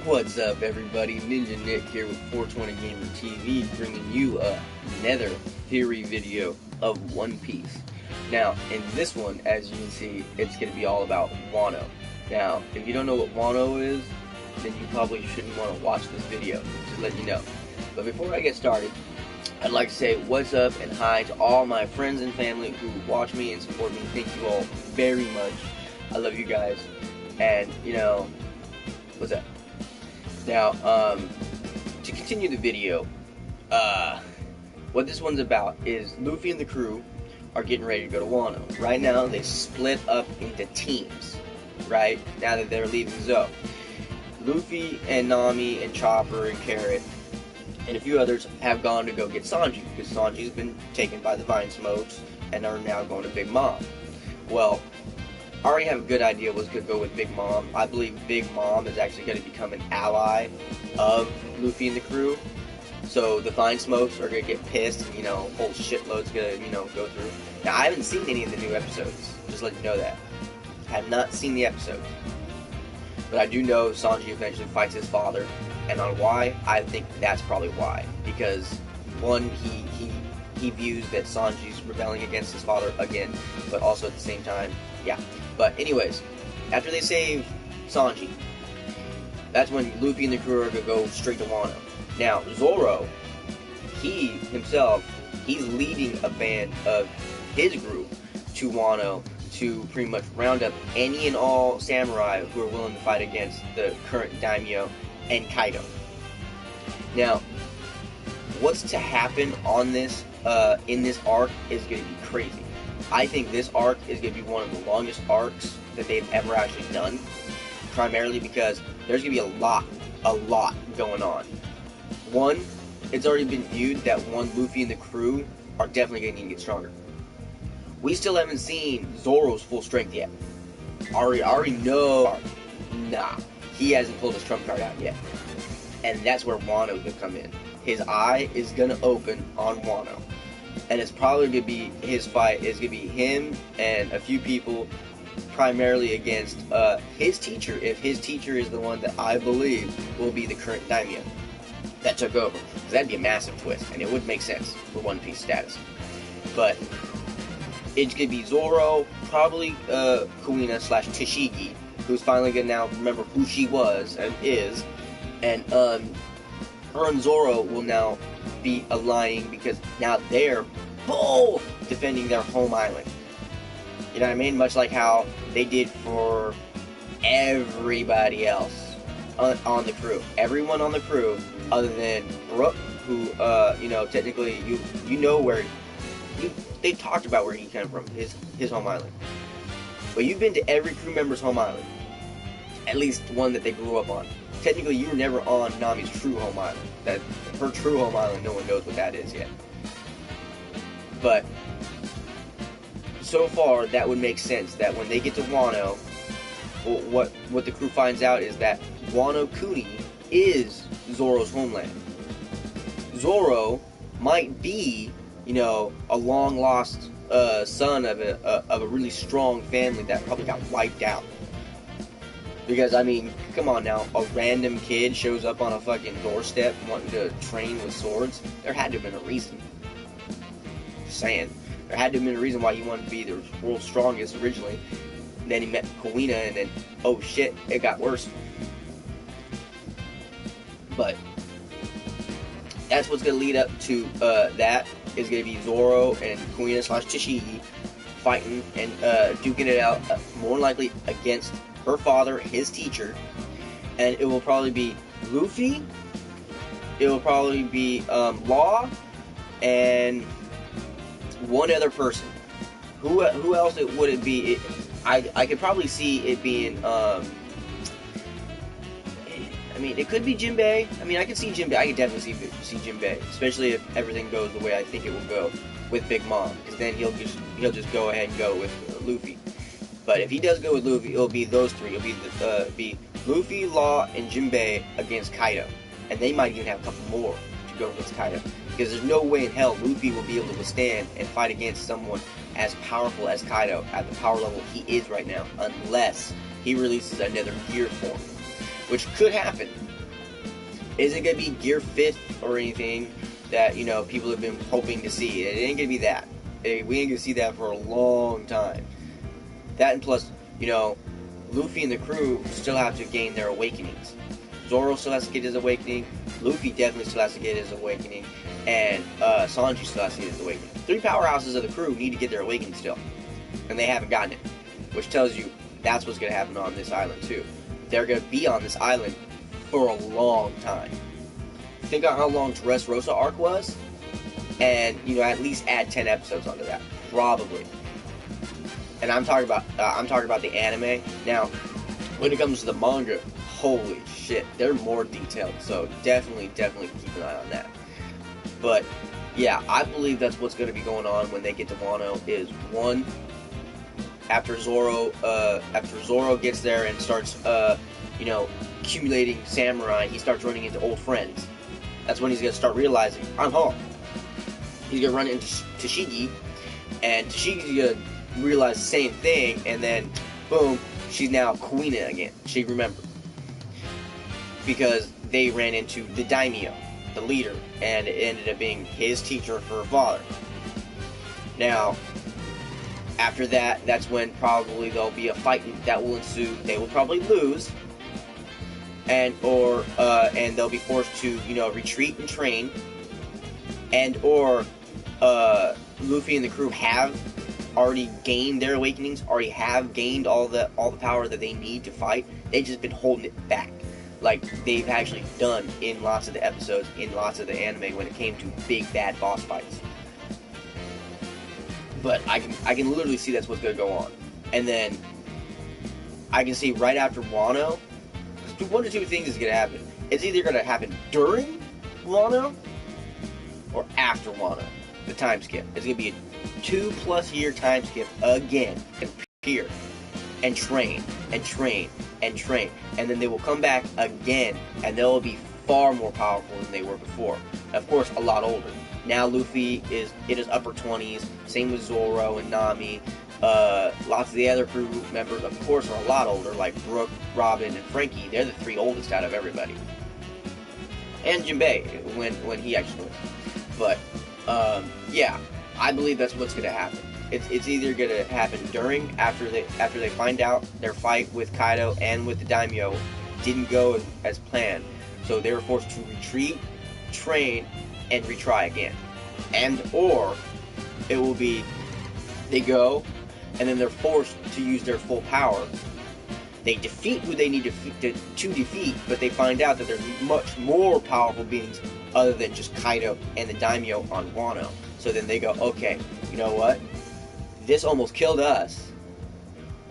What's up, everybody? Ninja Nick here with 420 Gamer TV, bringing you another theory video of One Piece. Now, in this one, as you can see, it's going to be all about Wano. Now, if you don't know what Wano is, then you probably shouldn't want to watch this video, just let you know. But before I get started, I'd like to say what's up and hi to all my friends and family who watch me and support me. Thank you all very much. I love you guys. And, you know, what's up? Now, to continue the video, what this one's about is Luffy and the crew are getting ready to go to Wano. Right now, they split up into teams, right? Now that they're leaving Zou. Luffy and Nami and Chopper and Carrot and a few others have gone to go get Sanji, because Sanji's been taken by the Vine Smokes and are now going to Big Mom. Well, I already have a good idea what's going to go with Big Mom. I believe Big Mom is actually going to become an ally of Luffy and the crew. So the Vine Smokes are going to get pissed, and, a whole shitload's going to, go through. Now, I haven't seen any of the new episodes. Just let you know that. I have not seen the episodes. But I do know Sanji eventually fights his father. And on why, I think that's probably why. Because, one, he views that Sanji's rebelling against his father again. But also at the same time, yeah. But anyways, after they save Sanji, that's when Luffy and the crew are going to go straight to Wano. Now, Zoro, he's leading a band of his group to Wano to pretty much round up any and all samurai who are willing to fight against the current daimyo and Kaido. Now, what's to happen on this, in this arc is going to be crazy. I think this arc is going to be one of the longest arcs that they've ever actually done, primarily because there's going to be a lot going on. One, it's already been viewed that Luffy and the crew are definitely going to need to get stronger. We still haven't seen Zoro's full strength yet. I already know, nah, he hasn't pulled his trump card out yet. And that's where Wano could come in. His eye is going to open on Wano. And it's probably going to be his fight is going to be him and a few people, primarily against his teacher, if his teacher is the one that I believe will be the current daimyo that took over. Because that'd be a massive twist, and it would make sense for One Piece status. But it's going to be Zoro, probably Kuina / Tashigi, who's finally going to now remember who she was and is. And her and Zoro will now be aligning because now they're both defending their home island. You know what I mean? Much like how they did for everybody else on the crew. Everyone on the crew, other than Brook, who, technically you know where they talked about where he came from, his home island. But you've been to every crew member's home island, at least one that they grew up on. Technically, you were never on Nami's true home island. Her true home island, no one knows what that is yet. But so far, that would make sense that when they get to Wano, what the crew finds out is that Wano Kuni is Zoro's homeland. Zoro might be, a long lost son of a really strong family that probably got wiped out. Because, I mean, come on now, a random kid shows up on a fucking doorstep wanting to train with swords. There had to have been a reason. Just saying. There had to have been a reason why he wanted to be the world's strongest originally. And then he met Kuina, and then, oh shit, it got worse. But that's what's going to lead up to that. Is going to be Zoro and Kuina / Tashigi fighting and duking it out, more than likely against her father, his teacher, and it will probably be Luffy, it will probably be Law, and one other person. Who else would it be? I could probably see it being, I mean, it could be Jinbei. I mean, I could see Jinbei. I could definitely see Jinbei, especially if everything goes the way I think it will go with Big Mom, because then he'll just go ahead and go with Luffy. But if he does go with Luffy, it'll be those three. It'll be Luffy, Law, and Jinbei against Kaido. And they might even have a couple more to go against Kaido. Because there's no way in hell Luffy will be able to withstand and fight against someone as powerful as Kaido at the power level he is right now. Unless he releases another gear form. which could happen. Is it going to be Gear 5th or anything that, you know, people have been hoping to see? It ain't going to be that. We ain't going to see that for a long time. That, and plus, you know, Luffy and the crew still have to gain their awakenings. Zoro still has to get his awakening. Luffy definitely still has to get his awakening. And Sanji still has to get his awakening. 3 powerhouses of the crew need to get their awakening still. And they haven't gotten it. Which tells you that's what's going to happen on this island too. They're going to be on this island for a long time. Think of how long Dressrosa arc was, and, you know, at least add 10 episodes onto that. Probably. And I'm talking about the anime. Now, when it comes to the manga, holy shit, they're more detailed. So definitely keep an eye on that. But yeah, I believe that's what's going to be going on when they get to Wano. Is one, after Zoro gets there and starts, you know, accumulating samurai, he starts running into old friends. That's when he's going to start realizing, I'm home. He's going to run into Tashigi, and Tashigi's going to realize the same thing, and then, boom, she's now Queen again. She remembered. Because they ran into the daimyo, the leader, and it ended up being his teacher, her father. Now, after that, that's when probably there'll be a fight that will ensue. They will probably lose, and they'll be forced to, you know, retreat and train, or Luffy and the crew have already gained their awakenings, already have gained all the power that they need to fight. They've just been holding it back, like they've actually done in lots of the episodes, in lots of the anime when it came to big bad boss fights. But I can literally see that's what's going to go on. And then I can see right after Wano, one or two things is going to happen. It's either going to happen during Wano or after Wano, the time skip. It's going to be a 2+ year time skip again, and appear and train and train and train, and then they will come back again, and they'll be far more powerful than they were before. Of course, a lot older. Now Luffy is in his upper 20s, same with Zoro and Nami. Lots of the other crew members, of course, are a lot older, like Brook, Robin, and Frankie. They're the 3 oldest out of everybody. And Jinbei, when he actually wins. But, yeah, I believe that's what's going to happen. It's either going to happen after they find out their fight with Kaido and with the daimyo didn't go as planned. So they were forced to retreat, train, and retry again. Or it will be they go and then they're forced to use their full power. They defeat who they need to defeat, but they find out that there's much more powerful beings other than just Kaido and the daimyo on Wano. So then they go, okay, you know what? This almost killed us.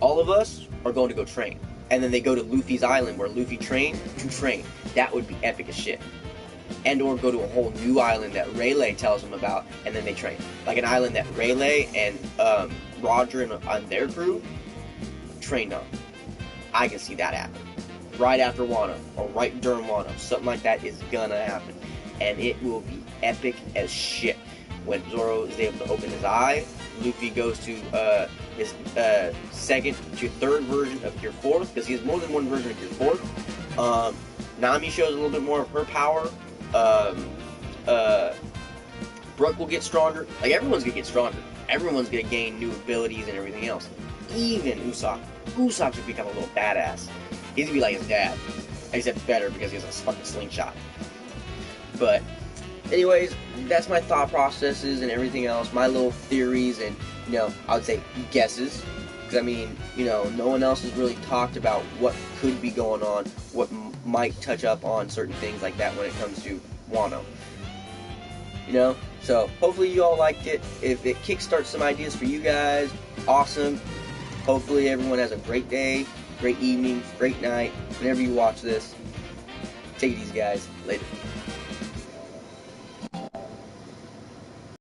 All of us are going to go train. And then they go to Luffy's island where Luffy trained to train. That would be epic as shit. Or go to a whole new island that Rayleigh tells them about, and then they train. Like an island that Rayleigh and Roger and their crew trained on. I can see that happen. Right after Wano, or right during Wano. Something like that is gonna happen. And it will be epic as shit. When Zoro is able to open his eye, Luffy goes to his second to third version of Gear 4, because he has more than one version of Gear 4. Nami shows a little bit more of her power. Brook will get stronger. Like, everyone's gonna get stronger. Everyone's gonna gain new abilities and everything else. Even Usopp. Usopp should become a little badass. He's gonna be like his dad. Except better, because he has a fucking slingshot. But, anyways, that's my thought processes and everything else. My little theories and, you know, I would say guesses. Because, I mean, you know, no one else has really talked about what could be going on, what might touch up on certain things like that when it comes to Wano. You know? So, hopefully you all liked it. If it kickstarts some ideas for you guys, awesome. Hopefully everyone has a great day, great evening, great night, whenever you watch this. Take it easy, guys. Later.